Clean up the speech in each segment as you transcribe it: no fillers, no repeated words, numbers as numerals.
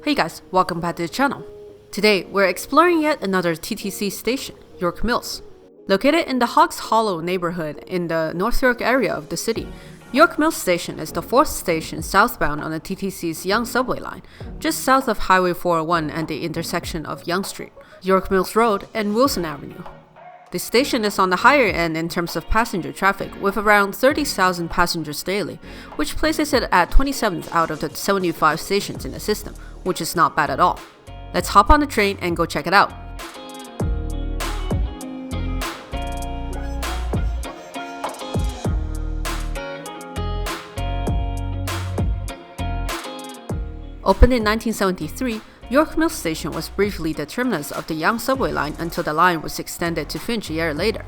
Hey guys, welcome back to the channel. Today, we're exploring yet another TTC station, York Mills. Located in the Hogs Hollow neighborhood in the North York area of the city, York Mills Station is the fourth station southbound on the TTC's Yonge subway line, just south of Highway 401 and the intersection of Yonge Street, York Mills Road, and Wilson Avenue. The station is on the higher end in terms of passenger traffic, with around 30,000 passengers daily, which places it at 27th out of the 75 stations in the system, which is not bad at all. Let's hop on the train and go check it out. Opened in 1973, York Mills Station was briefly the terminus of the Yonge subway line until the line was extended to Finch a year later.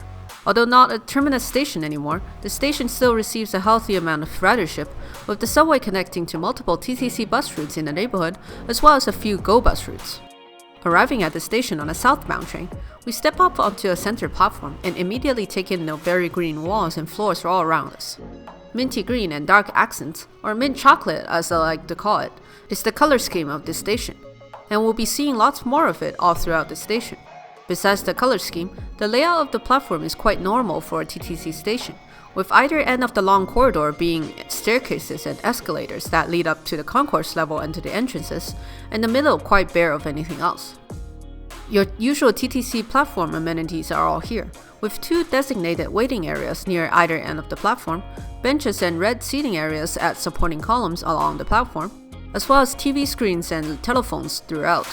Although not a terminus station anymore, the station still receives a healthy amount of ridership, with the subway connecting to multiple TTC bus routes in the neighborhood, as well as a few GO bus routes. Arriving at the station on a southbound train, we step up onto a center platform and immediately take in the very green walls and floors all around us. Minty green and dark accents, or mint chocolate as I like to call it, is the color scheme of this station, and we'll be seeing lots more of it all throughout the station. Besides the color scheme, the layout of the platform is quite normal for a TTC station, with either end of the long corridor being staircases and escalators that lead up to the concourse level and to the entrances, and the middle quite bare of anything else. Your usual TTC platform amenities are all here, with two designated waiting areas near either end of the platform, benches and red seating areas at supporting columns along the platform, as well as TV screens and telephones throughout.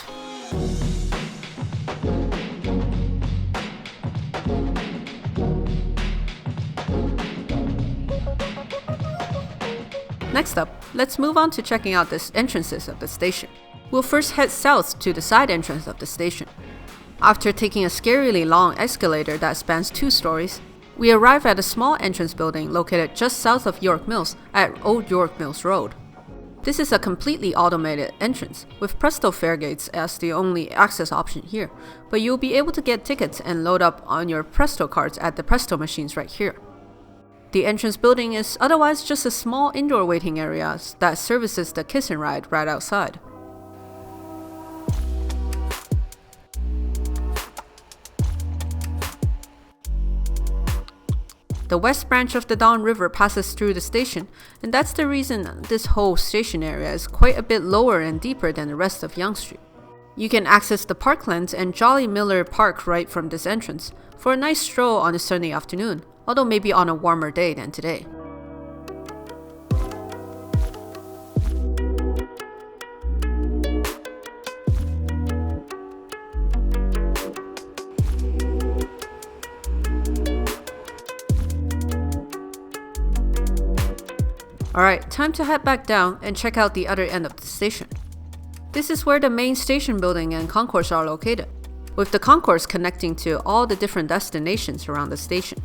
Next up, let's move on to checking out the entrances of the station. We'll first head south to the side entrance of the station. After taking a scarily long escalator that spans 2 stories, we arrive at a small entrance building located just south of York Mills at Old York Mills Road. This is a completely automated entrance, with Presto fare gates as the only access option here, but you'll be able to get tickets and load up on your Presto cards at the Presto machines right here. The entrance building is otherwise just a small indoor waiting area that services the kiss and ride right outside. The west branch of the Don River passes through the station, and that's the reason this whole station area is quite a bit lower and deeper than the rest of Yonge Street. You can access the Parklands and Jolly Miller Park right from this entrance for a nice stroll on a sunny afternoon, although maybe on a warmer day than today. Alright, time to head back down and check out the other end of the station. This is where the main station building and concourse are located, with the concourse connecting to all the different destinations around the station.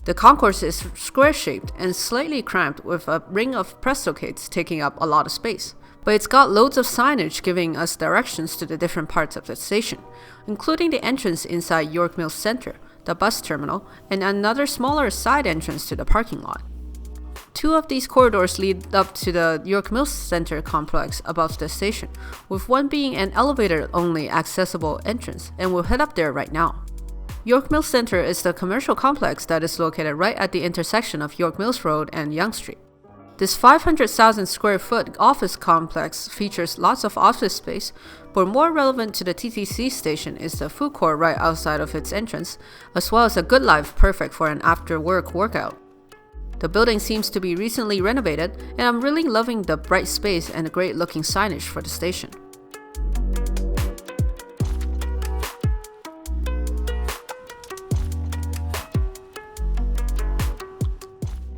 The concourse is square-shaped and slightly cramped with a ring of Prestocates taking up a lot of space, but it's got loads of signage giving us directions to the different parts of the station, including the entrance inside York Mills Center, the bus terminal, and another smaller side entrance to the parking lot. 2 of these corridors lead up to the York Mills Center complex above the station, with one being an elevator-only accessible entrance, and we'll head up there right now. York Mills Center is the commercial complex that is located right at the intersection of York Mills Road and Yonge Street. This 500,000 square foot office complex features lots of office space, but more relevant to the TTC station is the food court right outside of its entrance, as well as a Good Life perfect for an after-work workout. The building seems to be recently renovated, and I'm really loving the bright space and the great looking signage for the station.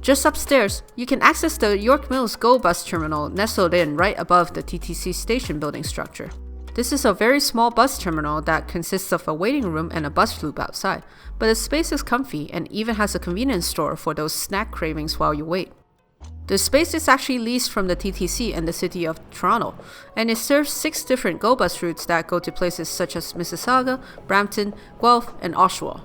Just upstairs, you can access the York Mills GO Bus Terminal nestled in right above the TTC station building structure. This is a very small bus terminal that consists of a waiting room and a bus loop outside, but the space is comfy and even has a convenience store for those snack cravings while you wait. The space is actually leased from the TTC and the City of Toronto, and it serves 6 different GO bus routes that go to places such as Mississauga, Brampton, Guelph, and Oshawa.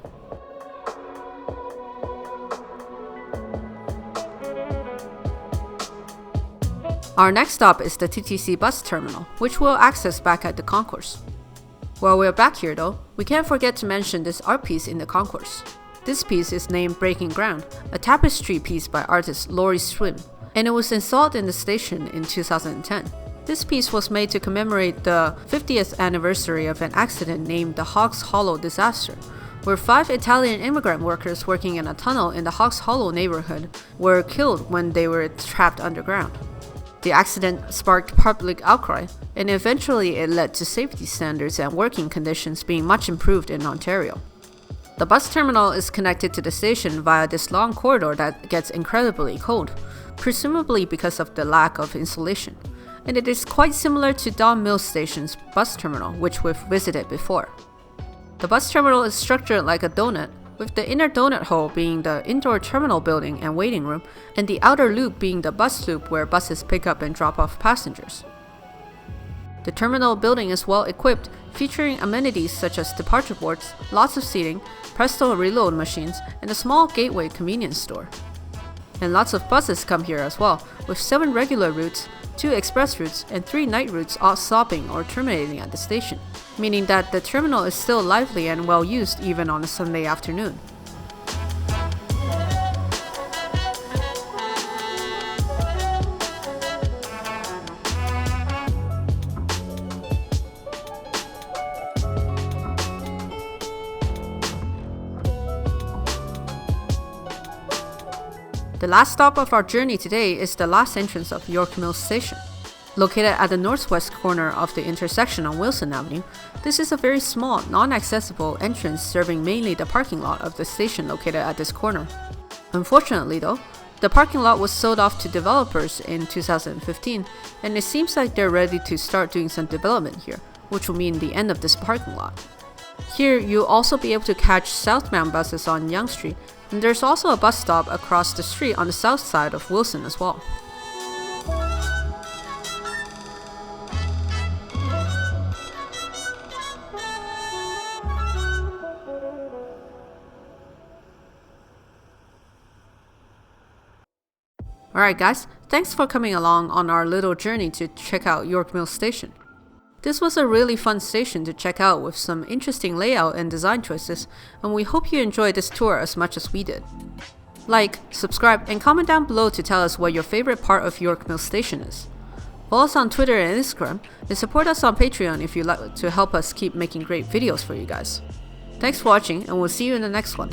Our next stop is the Ttc Bus Terminal, which we'll access back at the Concourse. While we're back here though, we can't forget to mention this art piece in the Concourse. This piece is named Breaking Ground, a tapestry piece by artist Laurie Swim, and it was installed in the station in 2010. This piece was made to commemorate the 50th anniversary of an accident named the Hogs Hollow disaster, where 5 Italian immigrant workers working in a tunnel in the Hogs Hollow neighborhood were killed when they were trapped underground. The accident sparked public outcry, and eventually it led to safety standards and working conditions being much improved in Ontario. The bus terminal is connected to the station via this long corridor that gets incredibly cold, presumably because of the lack of insulation, and it is quite similar to Don Mills Station's bus terminal, which we've visited before. The bus terminal is structured like a donut, with the inner donut hole being the indoor terminal building and waiting room, and the outer loop being the bus loop where buses pick up and drop off passengers. The terminal building is well equipped, featuring amenities such as departure boards, lots of seating, Presto reload machines, and a small gateway convenience store. And lots of buses come here as well, with 7 regular routes, 2 express routes, and 3 night routes all stopping or terminating at the station, meaning that the terminal is still lively and well used even on a Sunday afternoon. The last stop of our journey today is the last entrance of York Mills Station. Located at the northwest corner of the intersection on Wilson Avenue, this is a very small, non-accessible entrance serving mainly the parking lot of the station located at this corner. Unfortunately though, the parking lot was sold off to developers in 2015, and it seems like they're ready to start doing some development here, which will mean the end of this parking lot. Here, you'll also be able to catch southbound buses on Yonge Street, and there's also a bus stop across the street on the south side of Wilson as well. Alright guys, thanks for coming along on our little journey to check out York Mills Station. This was a really fun station to check out with some interesting layout and design choices, and we hope you enjoyed this tour as much as we did. Like, subscribe, and comment down below to tell us what your favorite part of York Mills Station is. Follow us on Twitter and Instagram, and support us on Patreon if you'd like to help us keep making great videos for you guys. Thanks for watching, and we'll see you in the next one.